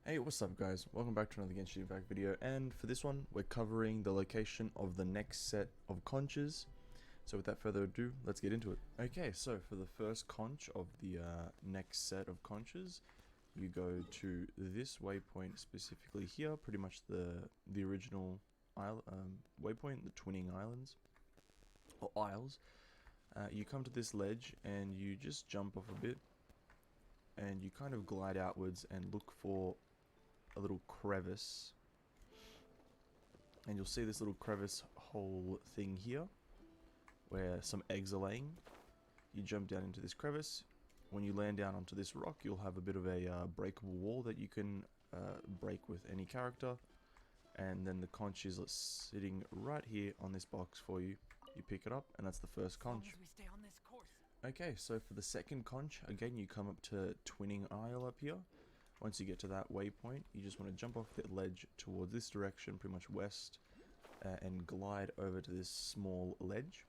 Hey, what's up guys? Welcome back to another Genshin video, and for this one we're covering the location of the next set of conches. So without further ado, let's get into it. Okay, so for the first conch of the next set of conches, you go to this waypoint specifically here, pretty much the original waypoint, the Twinning Islands, or Isles. You come to this ledge and you just jump off a bit, and you kind of glide outwards and look for a little crevice, and you'll see this little crevice hole thing here where some eggs are laying. You jump down into this crevice. When you land down onto this rock, you'll have a bit of a breakable wall that you can break with any character, and then the conch is sitting right here on this box for you. You pick it up, and that's the first conch. Okay, so for the second conch, again you come up to Twinning Isle up here. Once you get to that waypoint, you just want to jump off the ledge towards this direction, pretty much west, and glide over to this small ledge.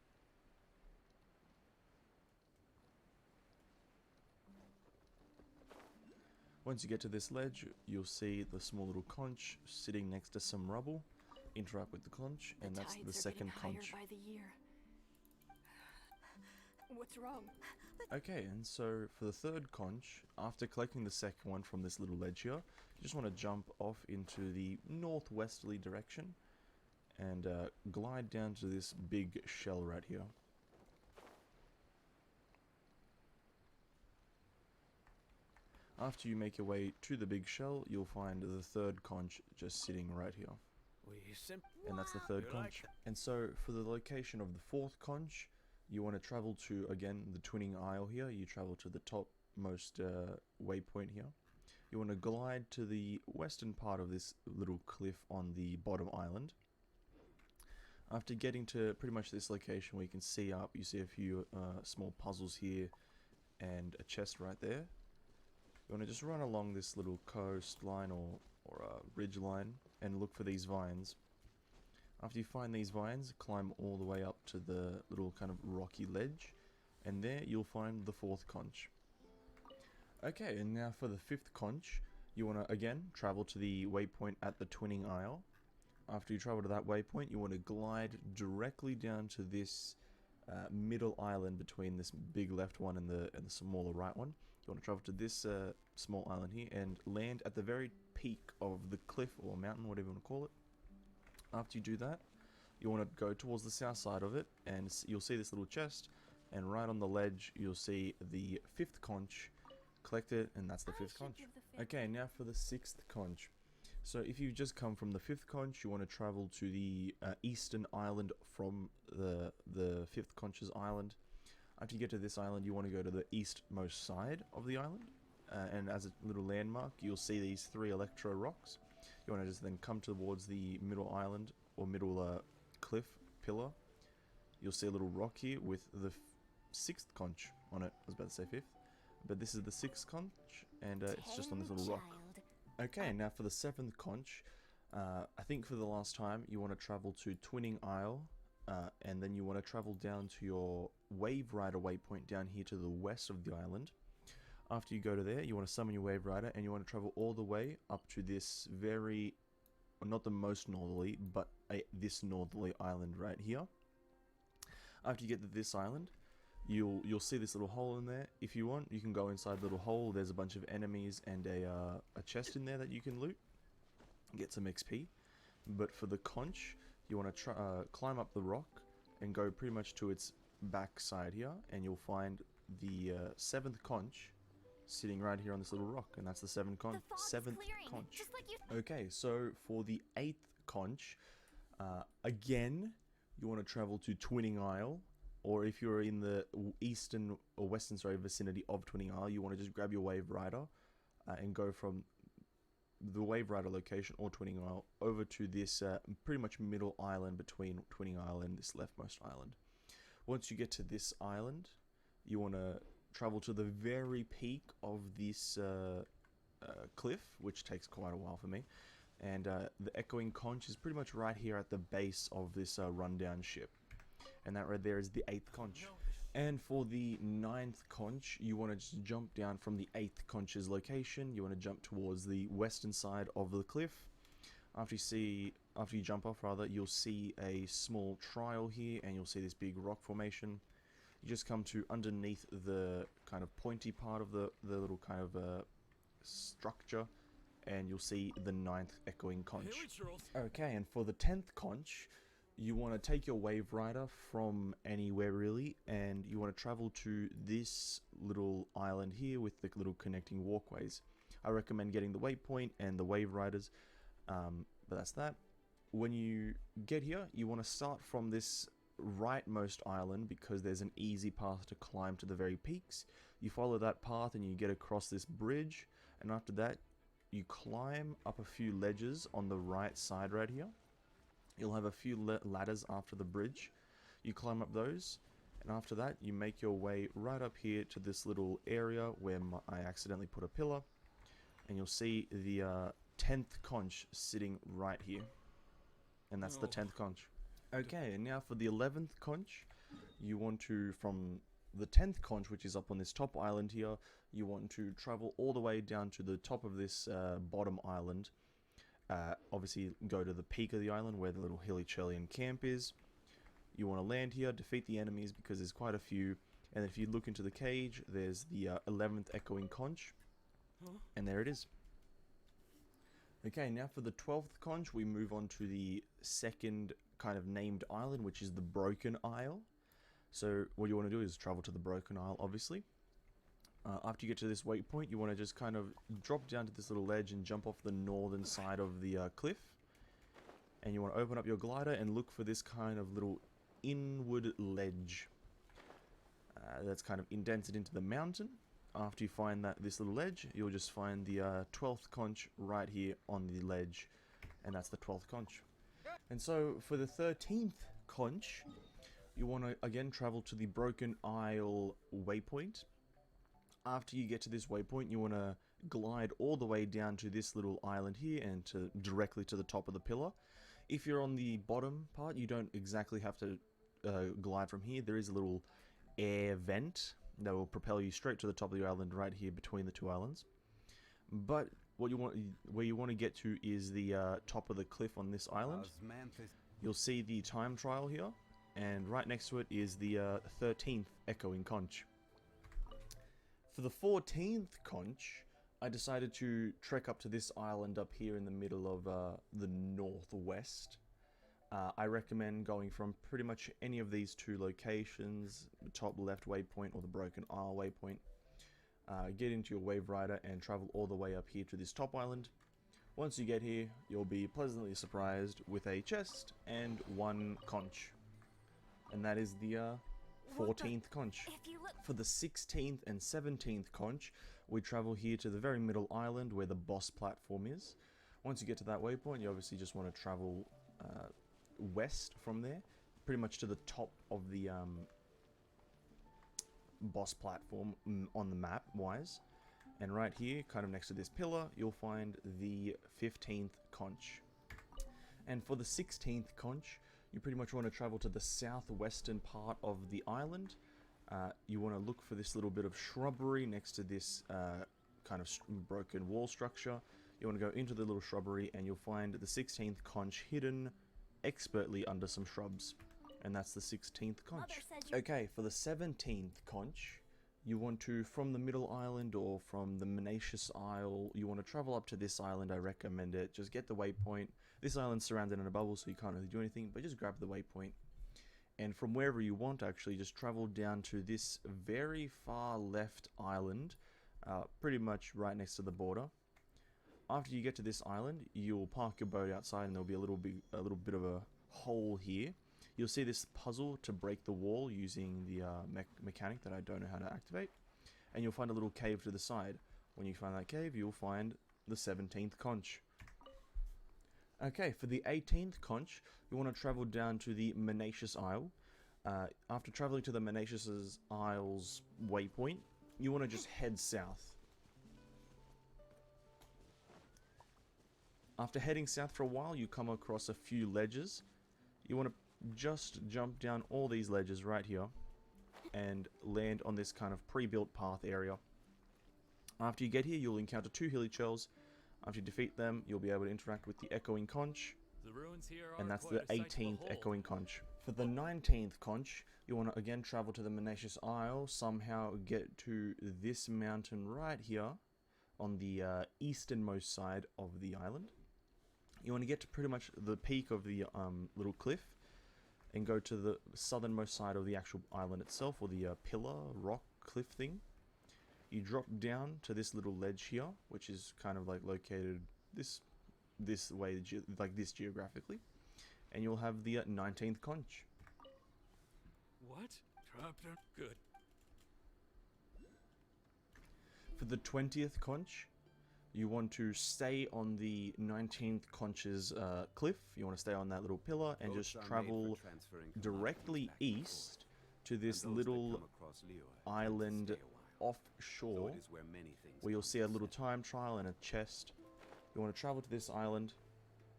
Once you get to this ledge, you'll see the small little conch sitting next to some rubble. Interact with the conch, and that's the second conch. What's wrong? Okay, and so for the third conch, after collecting the second one from this little ledge here, you just want to jump off into the northwesterly direction and glide down to this big shell right here. After you make your way to the big shell, you'll find the third conch just sitting right here. And that's the third conch. And so for the location of the fourth conch, you want to travel to, again, the Twinning Isle here. You travel to the topmost waypoint here. You want to glide to the western part of this little cliff on the bottom island. After getting to pretty much this location where you can see up, you see a few small puzzles here and a chest right there. You want to just run along this little coastline or ridge line and look for these vines. After you find these vines, climb all the way up to the little kind of rocky ledge, and there you'll find the fourth conch. Okay, and now for the fifth conch, you want to again travel to the waypoint at the Twinning Isle. After you travel to that waypoint, you want to glide directly down to this middle island between this big left one and the smaller right one. You want to travel to this small island here and land at the very peak of the cliff or mountain, whatever you want to call it. After you do that, you want to go towards the south side of it, and you'll see this little chest, and right on the ledge you'll see the fifth conch. Collect it, and that's the fifth conch. Okay, now for the sixth conch. So if you've just come from the fifth conch, you want to travel to the eastern island from the fifth conch's island. After you get to this island, you want to go to the eastmost side of the island, and as a little landmark, you'll see these three electro rocks. You want to just then come towards the middle island, or middle cliff pillar. You'll see a little rock here with the sixth conch on it. I was about to say fifth, but this is the sixth conch, and it's just on this little rock. Okay, now for the seventh conch, I think for the last time, you want to travel to Twinning Isle, and then you want to travel down to your Wave Rider waypoint down here to the west of the island. After you go to there, you want to summon your Wave Rider, and you want to travel all the way up to this very, well, not the most northerly, but this northerly island right here. After you get to this island, you'll see this little hole in there. If you want, you can go inside the little hole. There's a bunch of enemies and a chest in there that you can loot, get some XP. But for the conch, you want to climb up the rock and go pretty much to its back side here, and you'll find the seventh conch sitting right here on this little rock, and that's the seventh conch. Okay, so for the eighth conch, again, you want to travel to Twinning Isle, or if you're in the eastern or western vicinity of Twinning Isle, you want to just grab your Wave Rider and go from the Wave Rider location or Twinning Isle over to this pretty much middle island between Twinning Isle and this leftmost island. Once you get to this island, you want to travel to the very peak of this cliff, which takes quite a while for me, and the Echoing Conch is pretty much right here at the base of this rundown ship, and that right there is the eighth conch. And for the 9th conch, you want to just jump down from the 8th conch's location. You want to jump towards the western side of the cliff. After you jump off, you'll see a small trial here, and you'll see this big rock formation. You just come to underneath the kind of pointy part of the little kind of structure, and you'll see the 9th Echoing Conch. Okay, and for the 10th conch, you want to take your wave rider from anywhere really, and you want to travel to this little island here with the little connecting walkways. I recommend getting the waypoint and the wave riders, but that's that. When you get here, you want to start from this rightmost island because there's an easy path to climb to the very peaks. You follow that path and you get across this bridge, and after that you climb up a few ledges on the right side right here. You'll have a few ladders after the bridge. You climb up those, and after that you make your way right up here to this little area where I accidentally put a pillar, and you'll see the 10th conch sitting right here, and that's the 10th conch. Okay, and now for the 11th conch, you want to, from the 10th conch, which is up on this top island here, you want to travel all the way down to the top of this bottom island. Obviously go to the peak of the island where the little hilly Chilean camp is. You want to land here, defeat the enemies because there's quite a few, and if you look into the cage, there's the 11th Echoing Conch, and there it is. Okay, now for the 12th conch, we move on to the second kind of named island, which is the Broken Isle. So what you want to do is travel to the Broken Isle, obviously. After you get to this waypoint, you want to just kind of drop down to this little ledge and jump off the northern side of the cliff. And you want to open up your glider and look for this kind of little inward ledge that's kind of indented into the mountain. After you find this little ledge, you'll just find the 12th conch right here on the ledge, and that's the 12th conch. And so for the 13th conch, you want to again travel to the Broken Isle waypoint. After you get to this waypoint, you want to glide all the way down to this little island here and directly to the top of the pillar. If you're on the bottom part, you don't exactly have to glide from here. There is a little air vent that will propel you straight to the top of the island right here between the two islands. But where you want to get to is the top of the cliff on this island. You'll see the time trial here, and right next to it is the 13th Echoing Conch. For the 14th conch, I decided to trek up to this island up here in the middle of the northwest. I recommend going from pretty much any of these two locations, the top left waypoint or the Broken Isle waypoint. Get into your wave rider and travel all the way up here to this top island. Once you get here, you'll be pleasantly surprised with a chest and one conch. And that is the 14th conch. For the 16th and 17th conch, we travel here to the very middle island where the boss platform is. Once you get to that waypoint, you obviously just want to travel west from there, pretty much to the top of the boss platform on the map wise. And right here, kind of next to this pillar, you'll find the 15th conch. And for the 16th conch, you pretty much want to travel to the southwestern part of the island. You want to look for this little bit of shrubbery next to this kind of broken wall structure. You want to go into the little shrubbery and you'll find the 16th conch hidden expertly under some shrubs. And that's the 16th conch. Okay, for the 17th conch, you want to, from the middle island or from the Menacious Isle, you want to travel up to this island. I recommend it. Just get the waypoint. This island's surrounded in a bubble, so you can't really do anything, but just grab the waypoint. And from wherever you want, actually, just travel down to this very far left island, pretty much right next to the border. After you get to this island, you'll park your boat outside, and there'll be a little bit of a hole here. You'll see this puzzle to break the wall using the mechanic that I don't know how to activate, and you'll find a little cave to the side. When you find that cave, you'll find the 17th conch. Okay, for the 18th conch, you want to travel down to the Menacious Isle. After traveling to the Menacious Isle's waypoint, you want to just head south. After heading south for a while, you come across a few ledges. You want to just jump down all these ledges right here. and land on this kind of pre-built path area. After you get here, you'll encounter 2 hilly shells. After you defeat them, you'll be able to interact with the Echoing Conch, and that's the 18th Echoing Conch. For the 19th Conch, you want to again travel to the Monacious Isle, somehow get to this mountain right here on the easternmost side of the island. You want to get to pretty much the peak of the little cliff and go to the southernmost side of the actual island itself, or the pillar rock cliff thing. You drop down to this little ledge here, which is kind of like located this way, like this geographically, and you'll have the 19th Conch. What? Chapter? Good. For the 20th Conch, you want to stay on the 19th Conch's cliff. You want to stay on that little pillar and just travel directly east to this little island offshore, where you'll see a little time trial and a chest. You want to travel to this island,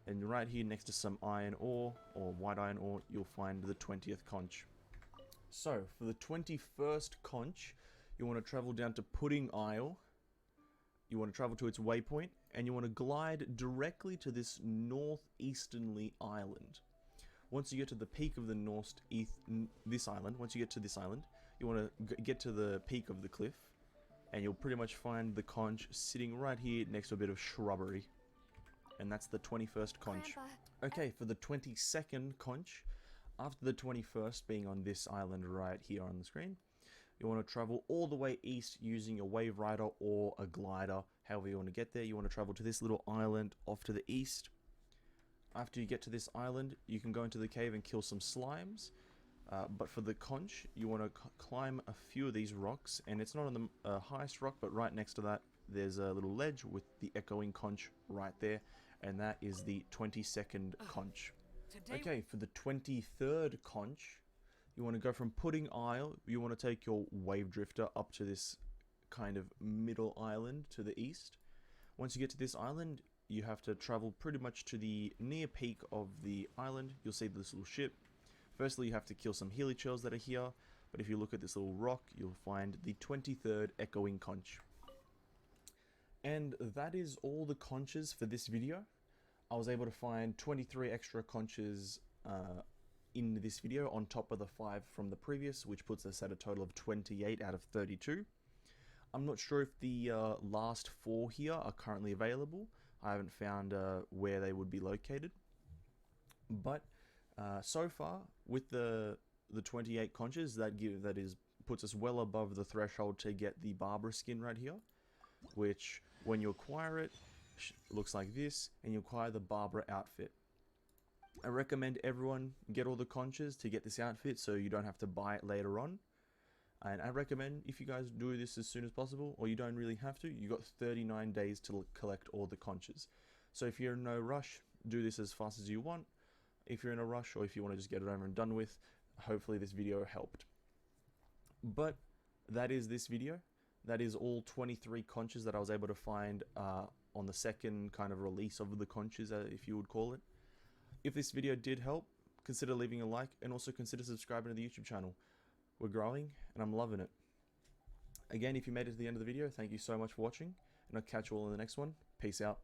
and right here next to some iron ore, or white iron ore, you'll find the 20th Conch. So, for the 21st Conch, you want to travel down to Pudding Isle. You want to travel to its waypoint, and you want to glide directly to this northeasternly island. Once you get to the peak of the once you get to this island, you want to get to the peak of the cliff, and you'll pretty much find the conch sitting right here next to a bit of shrubbery. And that's the 21st Conch. Okay, for the 22nd Conch, after the 21st being on this island right here on the screen, you want to travel all the way east using a wave rider or a glider, however you want to get there. You want to travel to this little island off to the east. After you get to this island, you can go into the cave and kill some slimes. But for the conch, you want to climb a few of these rocks, and it's not on the highest rock, but right next to that, there's a little ledge with the Echoing Conch right there, and that is the 22nd Conch. Okay, for the 23rd Conch, you want to go from Pudding Isle. You want to take your wave drifter up to this kind of middle island to the east. Once you get to this island, you have to travel pretty much to the near peak of the island. You'll see this little ship. Firstly, you have to kill some healy shells that are here, but if you look at this little rock, you'll find the 23rd Echoing Conch. And that is all the conches for this video. I was able to find 23 extra conches in this video on top of the 5 from the previous, which puts us at a total of 28 out of 32. I'm not sure if the last 4 here are currently available. I haven't found where they would be located. But so far, with the 28 conches, puts us well above the threshold to get the Barbara skin right here, which when you acquire it, looks like this, and you acquire the Barbara outfit. I recommend everyone get all the conches to get this outfit so you don't have to buy it later on. And I recommend if you guys do this as soon as possible, or you don't really have to, you got 39 days to collect all the conches. So if you're in no rush, do this as fast as you want. If you're in a rush, or if you want to just get it over and done with, hopefully this video helped. But that is this video. That is all 23 conches that I was able to find on the second kind of release of the conches, if you would call it. If this video did help, consider leaving a like, and also consider subscribing to the YouTube channel. We're growing, and I'm loving it. Again, if you made it to the end of the video, thank you so much for watching, and I'll catch you all in the next one. Peace out.